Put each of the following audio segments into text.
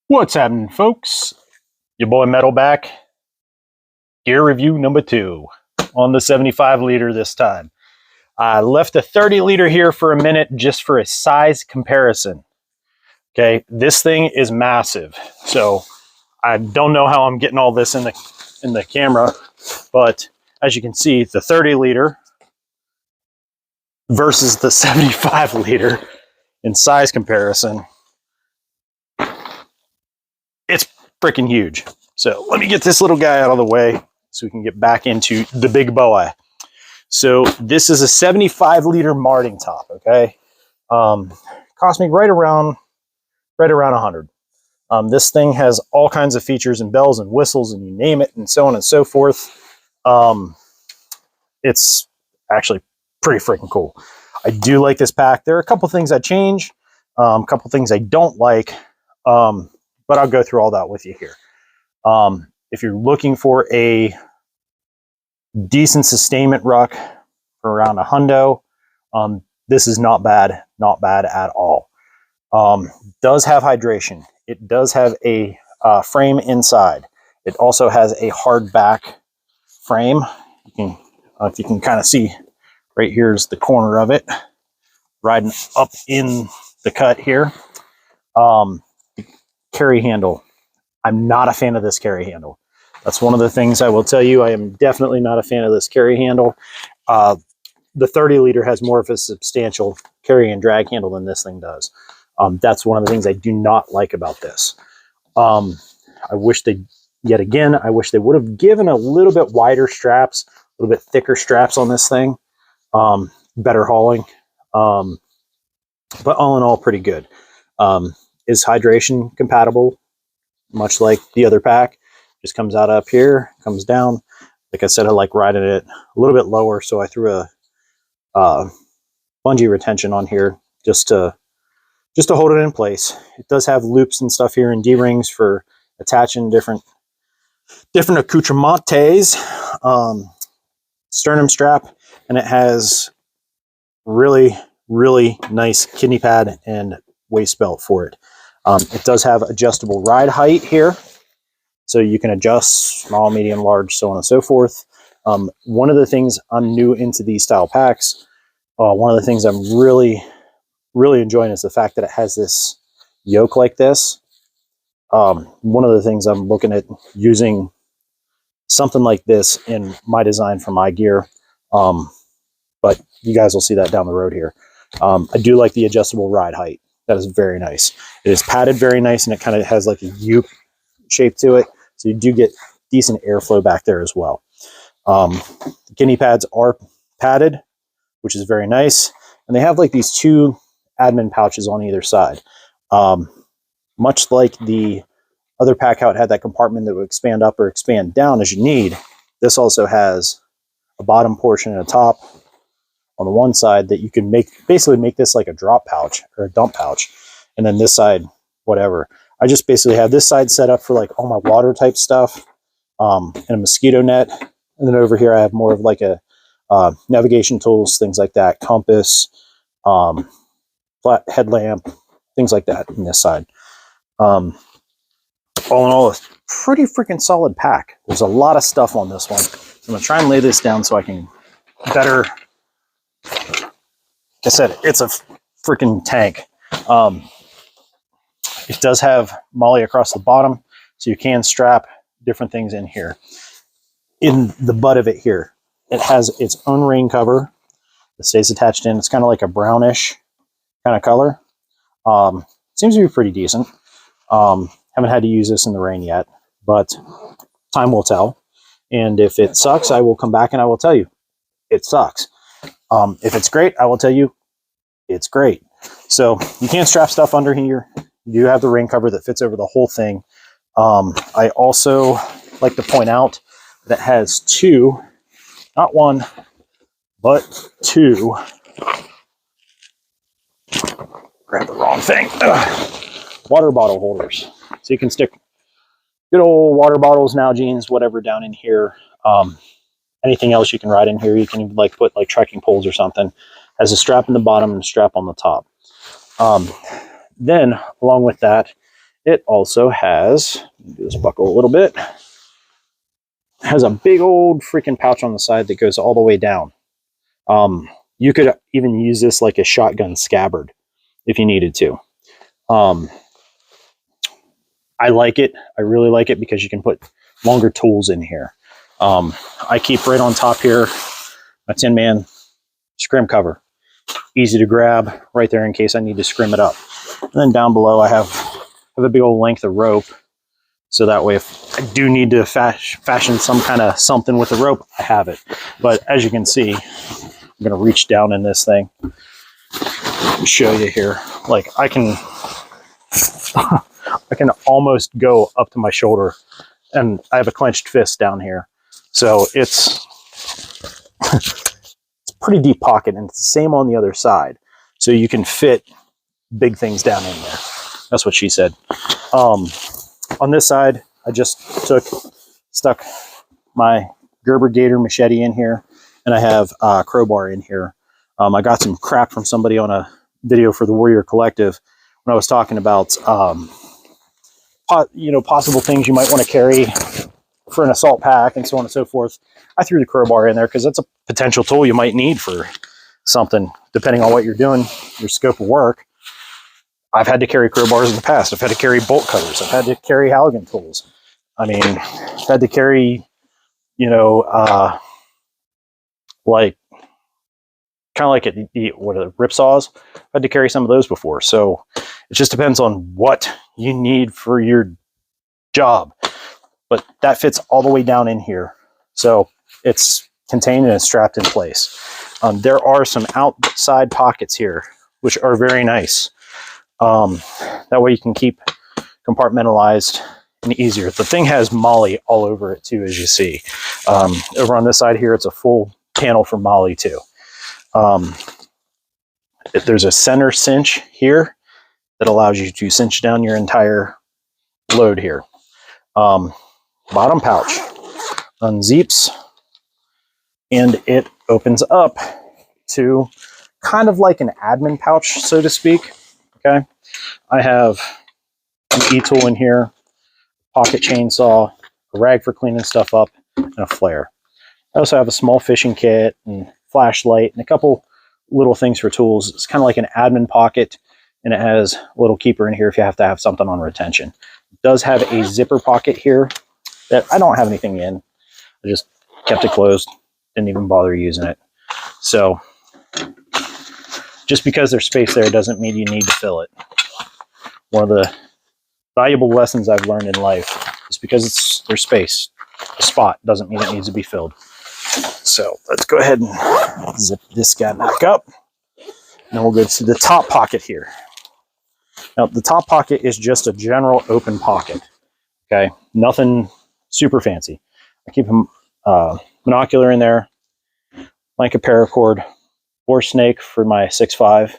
What's happening, folks? Your boy Metal back. Gear review number 2 on the 75 liter this time. I left the 30 liter here for a minute just for a size comparison. Okay, this thing is massive. So I don't know how I'm getting all this in the camera, but as you can see, the 30 liter versus the 75 liter in size comparison, it's freaking huge. So let me get this little guy out of the way so we can get back into the big boy. So this is a 75 liter Marting top. Okay, cost me right around 100. This thing has all kinds of features and bells and whistles and you name it and so on and so forth. It's actually pretty freaking cool. I do like this pack. There are a couple things I change, a couple things I don't like, but I'll go through all that with you here. If you're looking for a decent sustainment ruck for around $100, this is not bad at all. Does have hydration. It does have a frame inside. It also has a hard back frame. You can, if you can kind of see, right here's the corner of it, riding up in the cut here. Carry handle. I'm not a fan of this carry handle. That's one of the things I will tell you. I am definitely not a fan of this carry handle. The 30 liter has more of a substantial carry and drag handle than this thing does. That's one of the things I do not like about this. I wish they would have given a little bit wider straps, a little bit thicker straps on this thing. Better hauling. But all in all, pretty good. Is hydration compatible? Much like the other pack. Just comes out up here, comes down. Like I said, I like riding it a little bit lower, so I threw a bungee retention on here just to hold it in place. It does have loops and stuff here and D-rings for attaching different accoutrements. Sternum strap, and it has really nice kidney pad and waist belt for it. It does have adjustable ride height here, so you can adjust small, medium, large, so on and so forth. One of the things I'm new into these style packs, one of the things I'm really enjoying is the fact that it has this yoke like this. One of the things I'm looking at using something like this in my design for my gear, but you guys will see that down the road here. I do like the adjustable ride height. That is very nice. It is padded very nice, and it kind of has like a U shape to it, so you do get decent airflow back there as well. The kidney pads are padded, which is very nice, and they have like these two admin pouches on either side. Much like the other pack, how it had that compartment that would expand up or expand down as you need, this also has a bottom portion and a top on the one side that you can basically make this like a drop pouch or a dump pouch, and then this side whatever. I just basically have this side set up for like all my water type stuff, and a mosquito net, and then over here I have more of like a navigation tools, things like that, compass, flat headlamp, things like that on this side. All in all, a pretty freaking solid pack. There's a lot of stuff on this one. So I'm gonna try and lay this down so I can better. Like I said, it's a freaking tank. It does have MOLLE across the bottom, so you can strap different things in here. In the butt of it here, it has its own rain cover that stays attached in. It's kind of like a brownish kind of color. Seems to be pretty decent. Haven't had to use this in the rain yet, but time will tell. And if it sucks, I will come back and I will tell you it sucks. If it's great, I will tell you it's great. So you can't strap stuff under here. You do have the rain cover that fits over the whole thing. I also like to point out that it has two, not one, but two. Grab the wrong thing. Water bottle holders. So you can stick good old water bottles, Nalgene's, whatever down in here. Anything else you can ride in here. You can like put like trekking poles or something. Has a strap in the bottom and a strap on the top. Then along with that it also has, do this buckle a little bit, has a big old freaking pouch on the side that goes all the way down. You could even use this like a shotgun scabbard if you needed to. I like it. I really like it because you can put longer tools in here. I keep right on top here a TinMan scrim cover. Easy to grab right there in case I need to scrim it up. And then down below I have a big old length of rope. So that way if I do need to fashion some kind of something with the rope, I have it. But as you can see, I'm going to reach down in this thing and show you here. Like I can almost go up to my shoulder, and I have a clenched fist down here. So it's it's a pretty deep pocket, and it's the same on the other side. So you can fit big things down in there. That's what she said. On this side, I just stuck my Gerber Gator machete in here, and I have a crowbar in here. I got some crap from somebody on a video for the Warrior Collective when I was talking about possible things you might want to carry for an assault pack and so on and so forth. I threw the crowbar in there because that's a potential tool you might need for something, depending on what you're doing, your scope of work. I've had to carry crowbars in the past. I've had to carry bolt cutters. I've had to carry Halligan tools. I mean, I've had to carry, like kind of like the rip saws. I've had to carry some of those before. So it just depends on what you need for your job. But that fits all the way down in here. So it's contained and it's strapped in place. There are some outside pockets here, which are very nice. That way you can keep compartmentalized and easier. The thing has Molly all over it too, as you see. Over on this side here, it's a full panel for Molly too. There's a center cinch here that allows you to cinch down your entire load here. Bottom pouch unzips and it opens up to kind of like an admin pouch, so to speak. Okay, I have an e-tool in here, pocket chainsaw, a rag for cleaning stuff up, and a flare. I also have a small fishing kit and flashlight and a couple little things for tools. It's kind of like an admin pocket, and it has a little keeper in here if you have to have something on retention. It does have a zipper pocket here that I don't have anything in. I just kept it closed, didn't even bother using it. So just because there's space there doesn't mean you need to fill it. One of the valuable lessons I've learned in life is because there's space, a spot doesn't mean it needs to be filled. So let's go ahead and zip this guy back up. And we'll go to the top pocket here. Now the top pocket is just a general open pocket. Okay, nothing super fancy. I keep a monocular in there, blanket paracord, boar snake for my 6.5.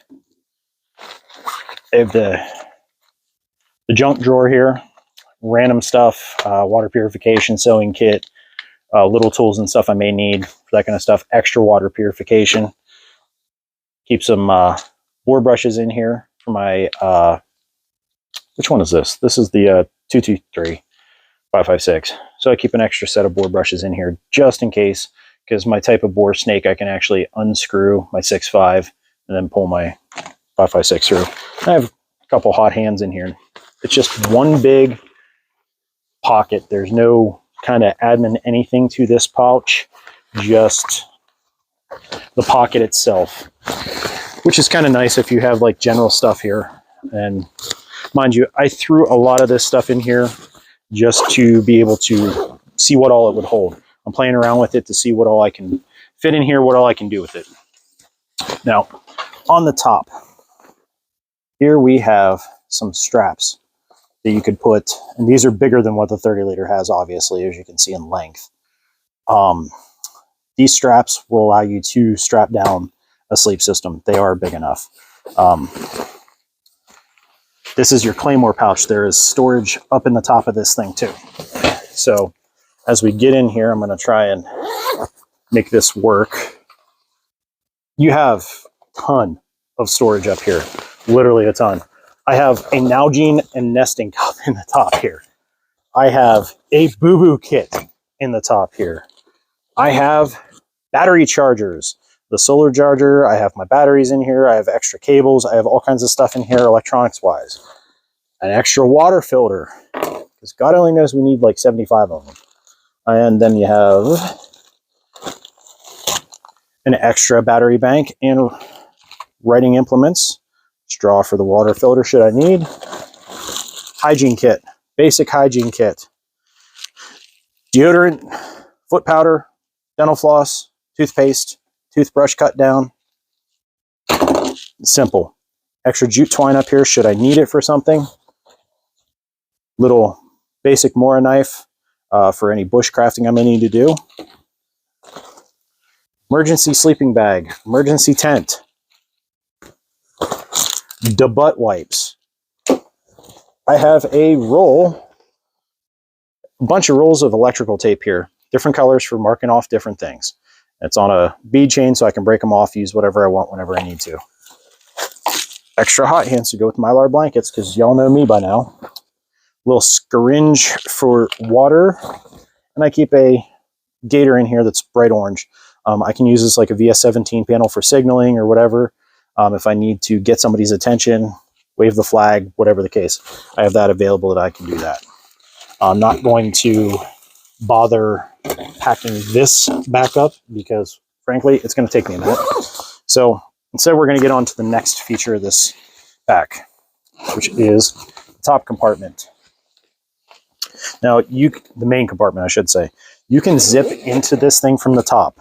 I have the junk drawer here, random stuff, water purification, sewing kit, little tools and stuff I may need for that kind of stuff, extra water purification. Keep some boar brushes in here for my, which one is this? This is the 223 556. So I keep an extra set of boar brushes in here just in case, because my type of boar snake, I can actually unscrew my 6.5 and then pull my 556 through. I have a couple hot hands in here. It's just one big pocket. There's no kind of admin anything to this pouch, just the pocket itself, which is kind of nice if you have like general stuff here. And mind you, I threw a lot of this stuff in here just to be able to see what all it would hold. I'm playing around with it to see what all I can fit in here, what all I can do with it. Now, on the top, here we have some straps that you could put, and these are bigger than what the 30 liter has, obviously, as you can see in length. These straps will allow you to strap down a sleep system. They are big enough. This is your Claymore pouch. There is storage up in the top of this thing too. So as we get in here, I'm going to try and make this work. You have a ton of storage up here, literally a ton. I have a Nalgene and nesting cup in the top here. I have a boo-boo kit in the top here. I have battery chargers, the solar charger. I have my batteries in here. I have extra cables. I have all kinds of stuff in here electronics-wise. An extra water filter, because God only knows we need like 75 of them. And then you have an extra battery bank and writing implements, straw for the water filter should I need, hygiene kit, basic hygiene kit, deodorant, foot powder, dental floss, toothpaste, toothbrush cut down. Simple. Extra jute twine up here should I need it for something. Little basic Mora knife for any bushcrafting I may need to do. Emergency sleeping bag, emergency tent, the butt wipes. I have a bunch of rolls of electrical tape here, different colors for marking off different things. It's on a bead chain so I can break them off, use whatever I want whenever I need to. Extra hot hands to go with Mylar blankets, because y'all know me by now. Little syringe for water, and I keep a gator in here that's bright orange. I can use this like a VS17 panel for signaling or whatever. If I need to get somebody's attention, wave the flag, whatever the case, I have that available that I can do that. I'm not going to bother packing this back up because, frankly, it's going to take me a minute. So instead, we're going to get on to the next feature of this pack, which is the top compartment. Now, the main compartment, I should say. You can zip into this thing from the top.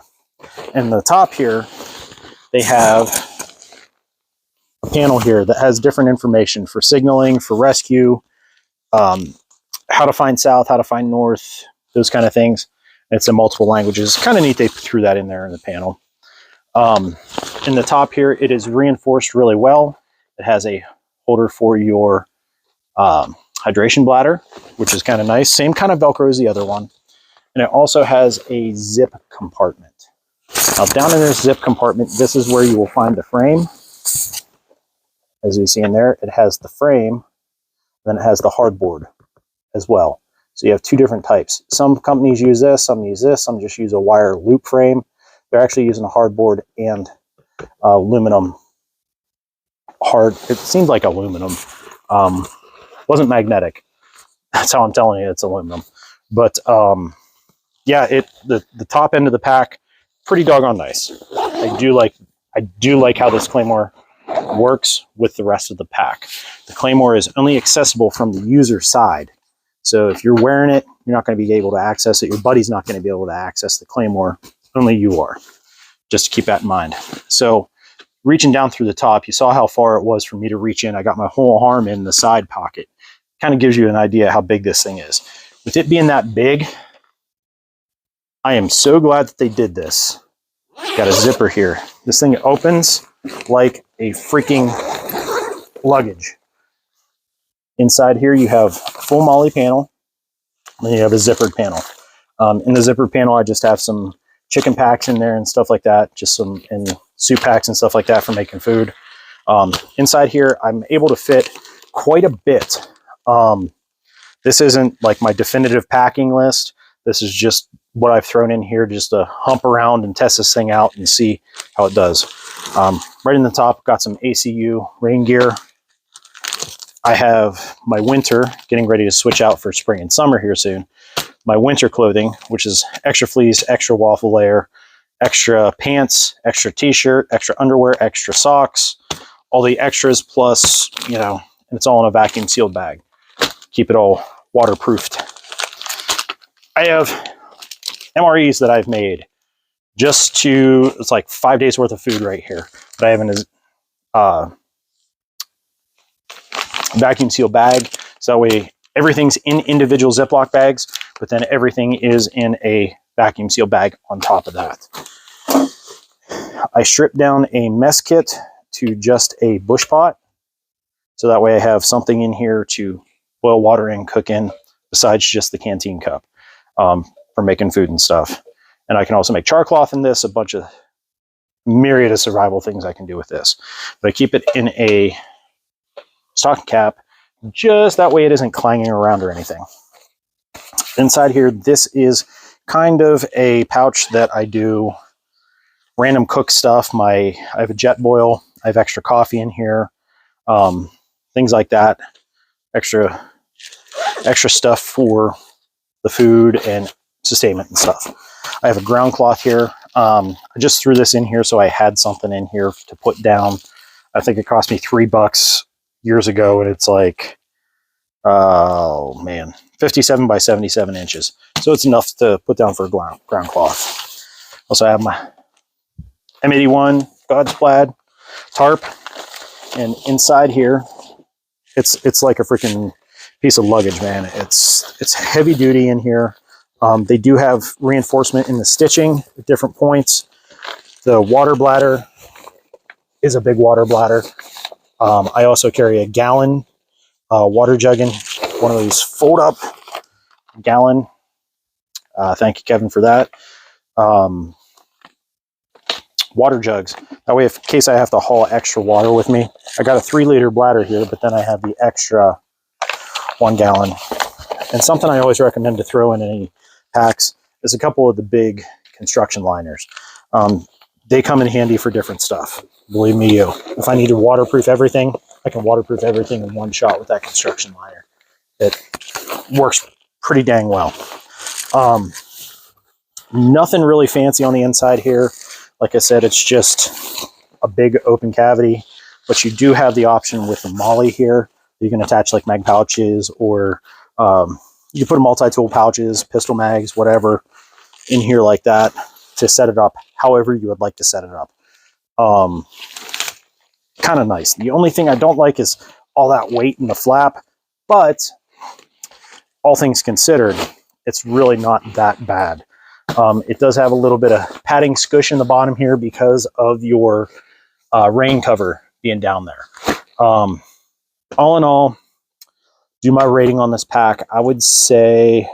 And the top here, they have a panel here that has different information for signaling, for rescue, how to find south, how to find north, those kind of things. It's in multiple languages. Kind of neat they threw that in there in the panel. In the top here, it is reinforced really well. It has a holder for your hydration bladder, which is kind of nice. Same kind of Velcro as the other one. And it also has a zip compartment. Now down in this zip compartment, this is where you will find the frame. As you see in there, it has the frame, then it has the hardboard as well. So you have two different types. Some companies use this, some just use a wire loop frame. They're actually using a hardboard and aluminum. It seems like aluminum. Wasn't magnetic. That's how I'm telling you it's aluminum. But yeah, the top end of the pack, pretty doggone nice. I do like how this Claymore works with the rest of the pack. The Claymore is only accessible from the user side. So if you're wearing it, you're not going to be able to access it. Your buddy's not going to be able to access the Claymore. Only you are. Just to keep that in mind. So reaching down through the top, you saw how far it was for me to reach in. I got my whole arm in the side pocket. Kind of gives you an idea how big this thing is. With it being that big, I am so glad that they did this. Got a zipper here. This thing opens like a freaking luggage. Inside here, you have a full MOLLE panel. Then you have a zippered panel. In the zippered panel, I just have some chicken packs in there and stuff like that. Just some soup packs and stuff like that for making food. Inside here, I'm able to fit quite a bit. This isn't like my definitive packing list. This is just what I've thrown in here just to hump around and test this thing out and see how it does. Right in the top, got some ACU rain gear. I have my winter, getting ready to switch out for spring and summer here soon. My winter clothing, which is extra fleece, extra waffle layer, extra pants, extra t-shirt, extra underwear, extra socks, all the extras plus, and it's all in a vacuum sealed bag. Keep it all waterproofed. I have MREs that I've made it's like 5 days worth of food right here. But I have in a vacuum sealed bag. So that way everything's in individual Ziploc bags, but then everything is in a vacuum sealed bag on top of that. I stripped down a mess kit to just a bush pot. So that way I have something in here to boil water in, cook in, besides just the canteen cup for making food and stuff. And I can also make char cloth in this, a bunch of myriad of survival things I can do with this. But I keep it in a stocking cap, just that way it isn't clanging around or anything. Inside here, this is kind of a pouch that I do random cook stuff. I have a jet boil, I have extra coffee in here, things like that, extra stuff for the food and sustainment and stuff. I have a ground cloth here. I just threw this in here so I had something in here to put down. I think it cost me $3 years ago, and it's like, oh man, 57 by 77 inches. So it's enough to put down for a ground cloth. Also, I have my M81 God's Plaid tarp, and inside here, it's like a freaking piece of luggage, man. It's heavy duty in here. They do have reinforcement in the stitching at different points. The water bladder is a big water bladder. I also carry a gallon water jug in one of these fold up gallon. Thank you, Kevin, for that. Water jugs. That way, in case I have to haul extra water with me, I got a 3-liter bladder here, but then I have the extra 1 gallon. And something I always recommend to throw in any packs is a couple of the big construction liners. They come in handy for different stuff. Believe me, you. If I need to waterproof everything, I can waterproof everything in one shot with that construction liner. It works pretty dang well. Nothing really fancy on the inside here. Like I said, it's just a big open cavity, but you do have the option with the molly here. You can attach like mag pouches, or you put multi-tool pouches, pistol mags, whatever in here like that to set it up however you would like to set it up. Kind of nice. The only thing I don't like is all that weight in the flap, but all things considered, it's really not that bad. It does have a little bit of padding scush in the bottom here because of your rain cover being down there. All in all, do my rating on this pack, I would say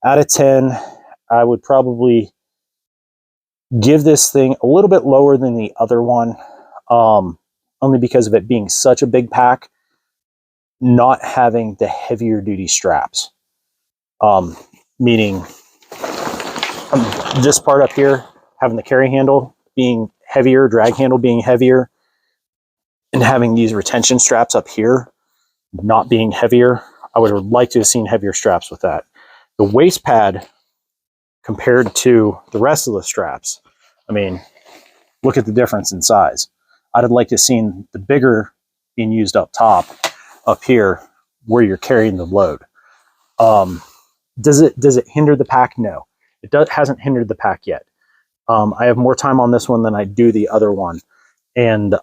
out of 10, I would probably give this thing a little bit lower than the other one, only because of it being such a big pack, not having the heavier duty straps. Meaning this part up here, having the carry handle being heavier, drag handle being heavier, and having these retention straps up here not being heavier. I would have liked to have seen heavier straps with that. The waist pad compared to the rest of the straps, I mean, look at the difference in size. I'd have liked to have seen the bigger being used up top, up here, where you're carrying the load. Does it hinder the pack? No, hasn't hindered the pack yet. I have more time on this one than I do the other one, and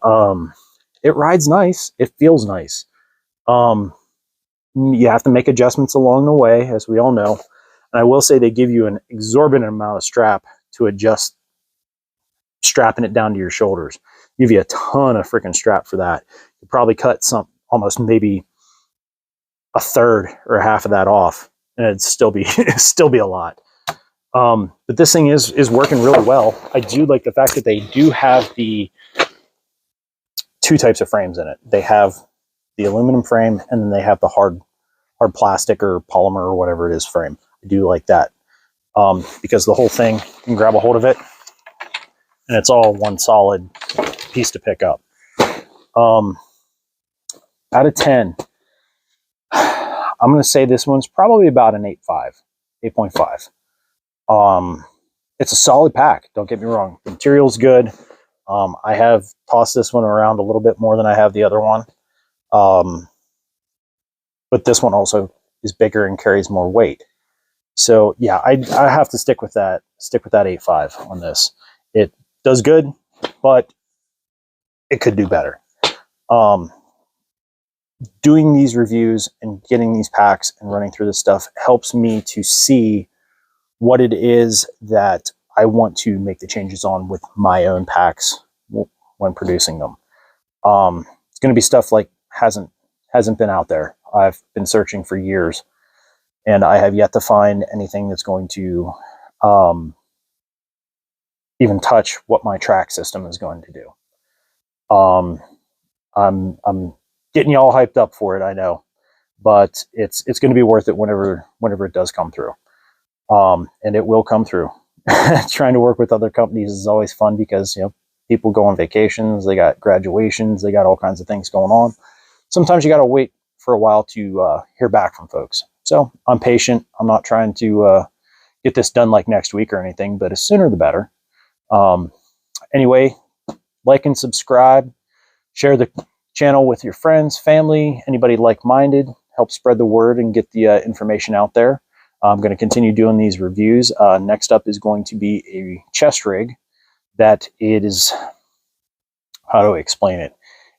it rides nice. It feels nice. You have to make adjustments along the way, as we all know. And I will say they give you an exorbitant amount of strap to adjust, strapping it down to your shoulders. Give you a ton of freaking strap for that. You probably cut almost maybe a third or half of that off, and it'd still be a lot. But this thing is working really well. I do like the fact that they do have the 2 types of frames in it. They have the aluminum frame, and then they have the hard plastic or polymer or whatever it is frame. I do like that, because the whole thing, you can grab a hold of it, and it's all one solid piece to pick up. Out of 10, I'm going to say this one's probably about an 8.5. It's a solid pack. Don't get me wrong. The material's good. I have tossed this one around a little bit more than I have the other one. But this one also is bigger and carries more weight. So yeah, I have to stick with that 8.5 on this. It does good, but it could do better. Doing these reviews and getting these packs and running through this stuff helps me to see what it is that I want to make the changes on with my own packs when producing them. It's going to be stuff like hasn't been out there. I've been searching for years, and I have yet to find anything that's going to even touch what my track system is going to do. I'm getting you all hyped up for it, I know, but it's going to be worth it whenever it does come through. And it will come through. Trying to work with other companies is always fun because, you know, people go on vacations, they got graduations, they got all kinds of things going on. Sometimes you got to wait for a while to hear back from folks. So I'm patient. I'm not trying to get this done like next week or anything, but the sooner the better. Anyway, like and subscribe, share the channel with your friends, family, anybody like-minded, help spread the word and get the information out there. I'm going to continue doing these reviews. Next up is going to be a chest rig that it is, how do I explain it?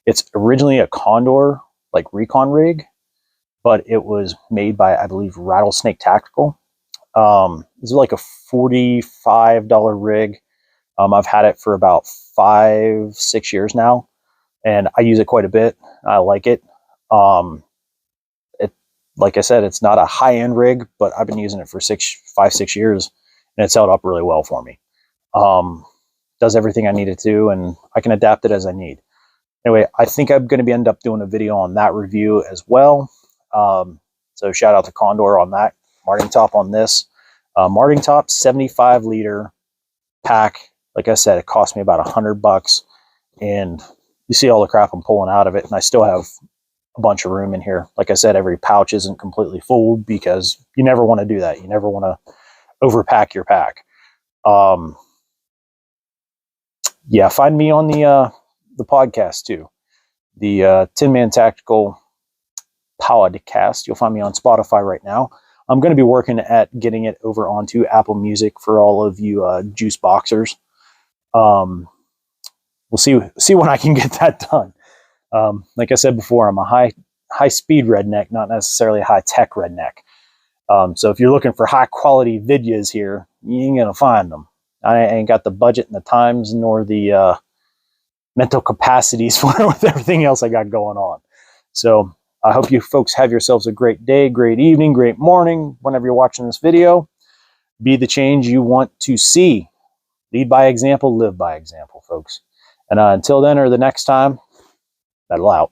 It's originally a Condor, like recon rig, but it was made by, I believe, Rattlesnake Tactical. This is like a $45 rig. I've had it for about 5-6 years now, and I use it quite a bit. I like it. Like I said, it's not a high-end rig, but I've been using it for 5-6 years, and it's held up really well for me. Does everything I need it to, and I can adapt it as I need. Anyway, I think I'm going to end up doing a video on that review as well. So shout out to Condor on that. Marting top on this. Marting top 75-liter pack. Like I said, it cost me about $100, and you see all the crap I'm pulling out of it, and I still have a bunch of room in here. Like I said, every pouch isn't completely full because you never want to do that. You never want to overpack your pack. Yeah, find me on the podcast too. The Tin Tactical podcast. You'll find me on Spotify right now. I'm going to be working at getting it over onto Apple Music for all of you juice boxers. We'll see when I can get that done. Like I said before, I'm a high speed redneck, not necessarily a high tech redneck. So if you're looking for high quality videos here, you ain't gonna find them. I ain't got the budget and the times nor the mental capacities for it with everything else I got going on. So I hope you folks have yourselves a great day, great evening, great morning, whenever you're watching this video. Be the change you want to see. Lead by example, live by example, folks. And until then or the next time, metal out.